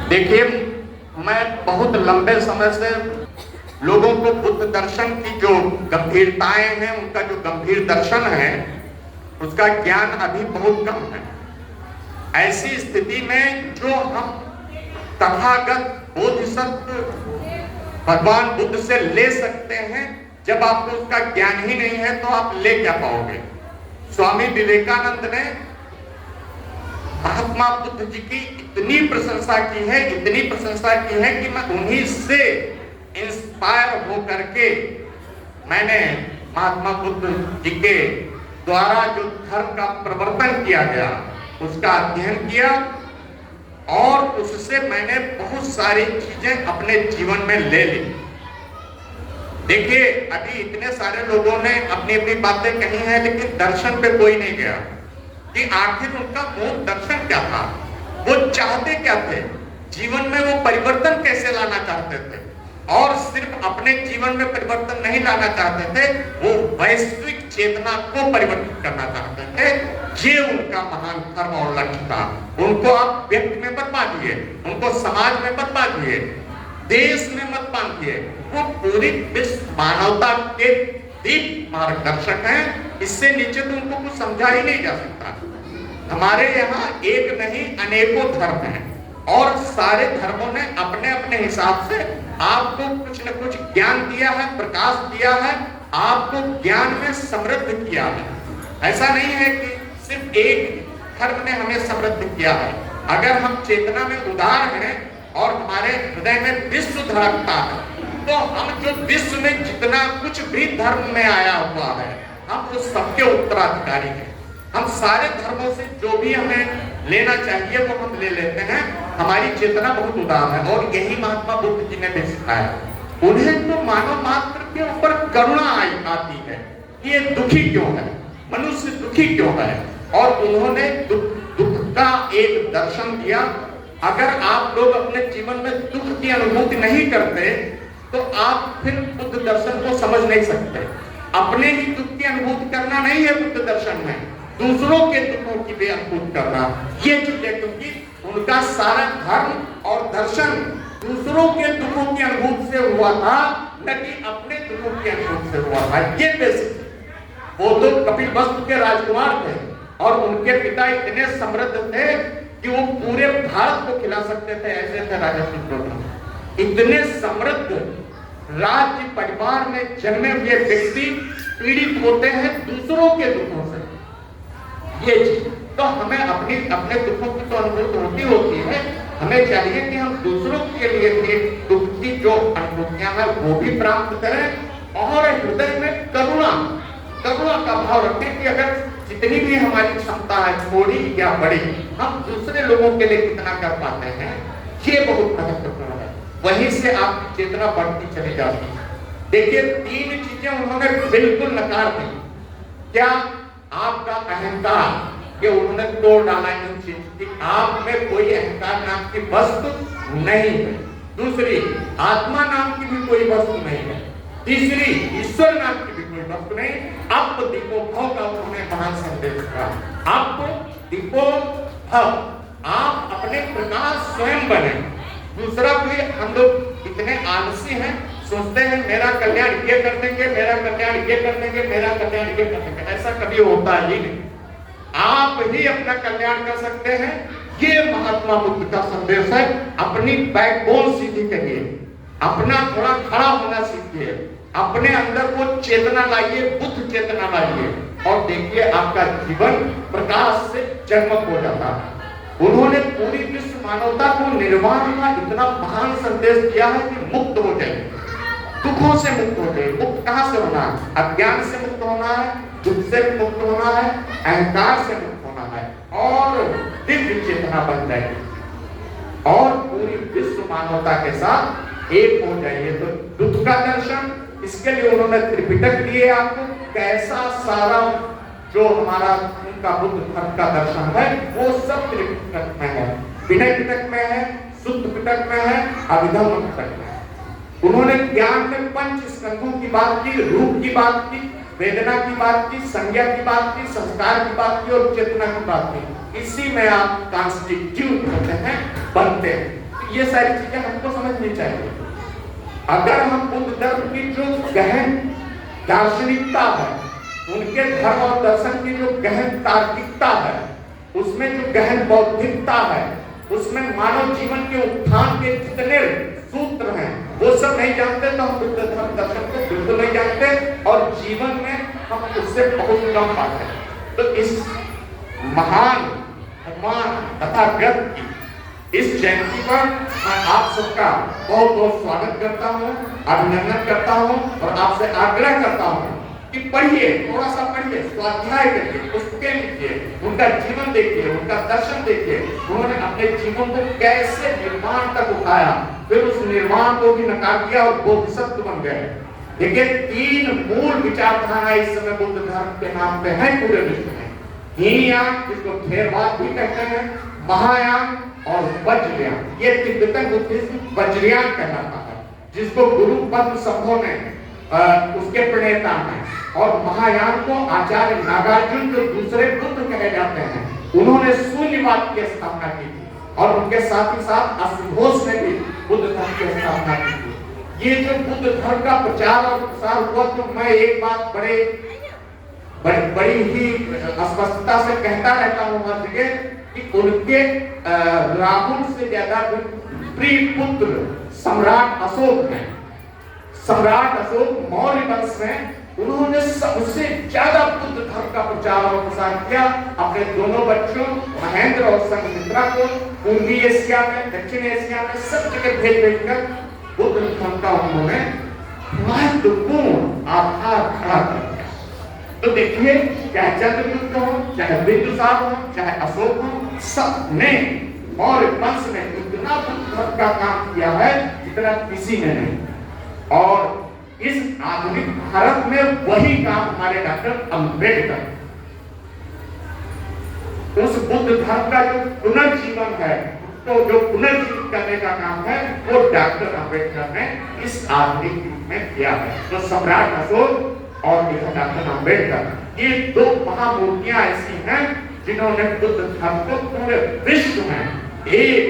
देखिए, मैं बहुत लंबे समय से लोगों को बुद्ध दर्शन की जो गंभीरताएं हैं, उनका जो गंभीर दर्शन है, उसका ज्ञान अभी बहुत कम है। ऐसी स्थिति में जो हम तथागत बोधिसत्व भगवान बुद्ध से ले सकते हैं, जब आपको उसका ज्ञान ही नहीं है तो आप ले क्या पाओगे। स्वामी विवेकानंद ने महात्मा बुद्ध जी की इतनी प्रशंसा की है, इतनी प्रशंसा की है कि मैं उन्हीं से इंस्पायर हो करके मैंने महात्मा बुद्ध जी के द्वारा जो धर्म का प्रवर्तन किया गया उसका अध्ययन किया और उससे मैंने बहुत सारी चीजें अपने जीवन में ले ली। देखिए, अभी इतने सारे लोगों ने अपनी अपनी बातें कही हैं, लेकिन दर्शन पे कोई नहीं गया कि आखिर उनका मूल दर्शन क्या था, वो चाहते क्या थे, जीवन में वो परिवर्तन कैसे लाना चाहते थे। और सिर्फ अपने जीवन में परिवर्तन नहीं लाना चाहते थे, वो वैश्विक चेतना को परिवर्तित करना चाहते थे। ये उनका महान धर्म और लक्ष्य था। उनको आप व्यक्ति में मत बांधिए, उनको समाज में मत बांधिए, देश में मत बांधिए। वो पूरी विश्व मानवता के दीप मार्गदर्शक हैं। इससे नीचे तो उनको कुछ समझा ही नहीं जा सकता। हमारे यहाँ एक नहीं अनेकों धर्म हैं और सारे धर्मों ने अपने अपने हिसाब से आपको कुछ न कुछ ज्ञान दिया है, प्रकाश दिया है, आपको ज्ञान में समृद्ध किया है। ऐसा नहीं है कि सिर्फ एक धर्म ने हमें समृद्ध किया है। अगर हम चेतना में उदार हैं और हमारे हृदय में विश्व धड़कता है, तो हम जो विश्व में जितना कुछ भी धर्म में आया हुआ है, हम उस सबके उत्तराधिकारी हैं। हम सारे धर्मों से जो भी हमें लेना चाहिए वो हम ले लेते हैं। हमारी चेतना बहुत उदार है और यही महात्मा बुद्ध जी ने भी सिखाया। उन्हें तो मानव मात्र के ऊपर करुणा आती है कि ये दुखी क्यों है, मनुष्य दुखी क्यों है, और उन्होंने दुख का एक दर्शन दिया। अगर आप लोग अपने जीवन में दुख की अनुभूति नहीं करते तो आप फिर बुद्ध दर्शन को समझ नहीं सकते। अपने ही दुख की अनुभूति करना नहीं है बुद्ध दर्शन में, दूसरों के दुखों की भी अनुभूति करना। ये चीजें, क्योंकि उनका सारा धर्म और दर्शन दूसरों के दुखों की अनुभूति से हुआ था, न कि अपने दुखों की अनुभूति से हुआ था। ये बेसिक। वो तो कपिलवस्तु के राजकुमार थे और उनके पिता इतने समृद्ध थे कि वो पूरे भारत को खिला सकते थे, ऐसे थे राजा सुब्रमण्य। इतने समृद्ध राज्य परिवार में जन्मे हुए व्यक्ति पीड़ित होते हैं दूसरों के दुखों से। ये चीज तो हमें अपने दुखों की तो अनुभूति होती है। हमें चाहिए कि हम दूसरों के लिए भी दुख की जो अनुभूतियां हैं वो भी प्राप्त करें और हृदय में करुणा का भाव रखें कि अगर जितनी भी हमारी क्षमता है, थोड़ी या बड़ी, हम दूसरे लोगों के लिए कितना कर पाते हैं, ये बहुत महत्वपूर्ण है। वहीं से आपकी चेतना बढ़ती चली जाती है। देखिए, 3 चीजें उन्होंने बिल्कुल नकार दी। क्या? आपका अहंकार, ये उन्होंने तोड़ डाला इन चीज की। आप में कोई अहंकार नाम की वस्तु नहीं है। दूसरी, आत्मा नाम की भी कोई वस्तु नहीं है। तीसरी, ईश्वर नाम की भी कोई वस्तु नहीं। अब दीपो भव का उन्होंने महान संदेश दिया। अब दीपो भव, आप अपने प्रकाश स्वयं बने। दूसरा, कोई हम लोग इतने आलसी हैं, सोचते हैं मेरा कल्याण ये कर देंगे, मेरा कल्याण ये कर देंगे, मेरा कल्याण ये कर देंगे। ऐसा कभी होता ही नहीं। आप ही अपना कल्याण कर सकते हैं। ये महात्मा बुद्ध का संदेश है। अपनी बैकबोन सीधी करिए, अपना थोड़ा खड़ा होना सीखिए, अपने अंदर वो चेतना लाइए, बुद्ध चेतना लाइए और देखिए आपका जीवन प्रकाश से जगमग हो जाता है। उन्होंने पूरी विश्व मानवता को निर्वाण का इतना महान संदेश दिया है कि मुक्त हो जाए, दुखों से मुक्त हो जाए। मुक्त कहां से होना है? अज्ञान से मुक्त होना है, दुख से मुक्त होना है, अहंकार से मुक्त होना है और दिव्य चेतना बन जाएगी और पूरी विश्व मानवता के साथ एक हो जाइए। तो दुख का दर्शन, इसके लिए उन्होंने त्रिपिटक दिए आपको। कैसा सारा जो हमारा उनका बुद्ध धर्म का दर्शन है वो सब त्रिपिटक में है। विनय पिटक में है, शुद्ध पिटक में है, अभिधम्म पिटक में है। उन्होंने ज्ञान में 5 स्कंधों की बात की, रूप की बात की, वेदना की बात की, संज्ञा की बात की, संस्कार की बात की और चेतना की बात की। इसी में आप कॉन्स्टिट्यूट होते हैं, बनते हैं। ये सारी चीजें हमको समझनी चाहिए। अगर हम बुद्ध धर्म की जो गहन दार्शनिकता है, उनके धर्म और दर्शन की जो गहन तार्किकता है, उसमें जो गहन बौद्धिकता है, उसमें मानव जीवन के उत्थान के जितने सूत्र हैं, वो सब नहीं जानते तो हम बुद्ध धर्म दर्शन को बिल्कुल नहीं जानते और जीवन में हम उससे बहुत कम पाते हैं। तो इस महान तथागत की इस जयंती पर मैं आप सबका बहुत बहुत स्वागत करता हूँ, अभिनंदन करता हूँ और आपसे आग्रह करता हूँ कि पढ़िए, थोड़ा सा पढ़िए, स्वाध्याय करिए, पुस्तकें लिखिए, उनका जीवन देखिए, उनका दर्शन देखिए, उन्होंने अपने जीवन को कैसे निर्माण तक उठाया, फिर उस निर्माण को भी नकार दिया और बोधिसत्व बन गए। देखिए 3 मूल विचारधारा इस समय बुद्ध धर्म के नाम पे है पूरे विश्व में। हीनयान, जिसको थेरवाद भी कहते हैं, महायान और वज्रयान, ये तिब्बतन बुद्धिज्म वज्रयान कहलाता है, जिसको गुरु पद्म संभव ने उसके प्रणेता हैं, और महायान को आचार्य नागार्जुन जो दूसरे बुद्ध कहे जाते हैं, उन्होंने शून्यवाद की स्थापना की थी और उनके साथ ही साथ असिघोष ने भी बुद्ध धर्म की स्थापना की थी। ये जो बुद्ध धर्म का प्रचार और प्रसार हुआ, तो मैं एक बात बड़ी ही स्पष्टता से कहता रहता हूँ हर जगह कि उनके राहुल से ज्यादा प्रिय पुत्र सम्राट अशोक हैं। सम्राट अशोक मौर्य वंश में उन्होंने सबसे ज्यादा बुद्ध धर्म का प्रचार और प्रसार किया। अपने दोनों बच्चों महेंद्र और संघमित्रा को पूर्वी एशिया में, दक्षिण एशिया में सब जगह भेज-भेजकर बुद्ध धर्म का उन्होंने महत्वपूर्ण आधार खड़ा कर दिया। तो देखिए, चाहे चंद्रगुप्त हो, चाहे बिंदुसार हो, चाहे अशोक हो, सबने मौर्य वंश में इतना बुद्ध धर्म का काम किया है जितना किसी ने नहीं। और इस आधुनिक भारत में वही काम हमारे डॉक्टर अंबेडकर, उस बुद्ध धर्म का जो पुनर्जीवन है, तो जो पुनर्जीवित करने का काम है, वो डॉक्टर अंबेडकर ने इस आधुनिक युग में किया है। तो सम्राट अशोक और डॉक्टर अंबेडकर, ये 2 महामूर्तियां ऐसी हैं जिन्होंने बुद्ध धर्म को पूरे विश्व में एक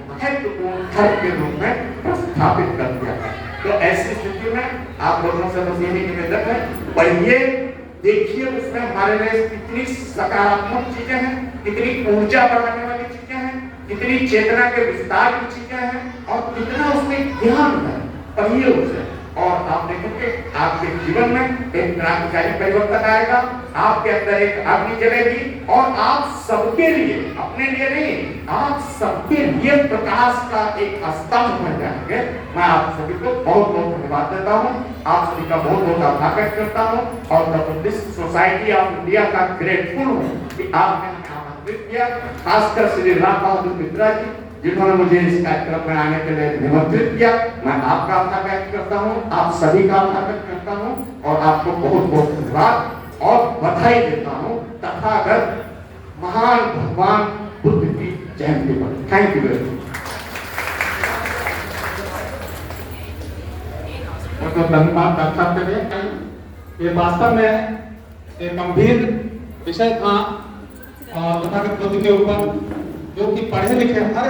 महत्वपूर्ण धर्म के रूप में प्रस्थापित कर दिया है। तो ऐसी स्थिति में आप लोगों से बस यही निवेदन है, पढ़िए, देखिए, उसमें हमारे लिए कितनी सकारात्मक चीजें हैं, कितनी ऊर्जा बढ़ाने वाली चीजें हैं, कितनी चेतना के विस्तार की चीजें हैं और कितना उसमें ज्ञान है। पढ़िए उसे और आप देखेंगे आपके जीवन में एक क्रांतिकारी परिवर्तन आएगा, आपके अंदर एक अग्नि जलेगी और आप सबके लिए, अपने लिए नहीं, आप सबके लिए प्रकाश का एक स्तंभ बन जाएंगे। मैं आप सभी को बहुत बहुत धन्यवाद देता हूँ, आप सभी का बहुत बहुत आभार व्यक्त करता हूँ और the Buddhist society of India का ग्रेटफुल हूँ कि आपने आमंत्रित किया, खासकर श्री राम बहादुर मित्रा जी जिन्होंने मुझे इस कार्यक्रम में आने के लिए निमंत्रित किया। मैं आपका आभार व्यक्त करता हूँ, आप सभी का आभार व्यक्त करता हूँ और आपको बहुत बहुत धन्यवाद और बधाई देता हूँ तथागत महान भगवान बुद्ध की जयंती पर। Thank you very much. तो धन्यवाद डॉक्टर साहब के लिए। ये वास्तव में एक गंभीर विषय था और तथागत बुद्ध के ऊपर, जो कि पढ़े लिखे हर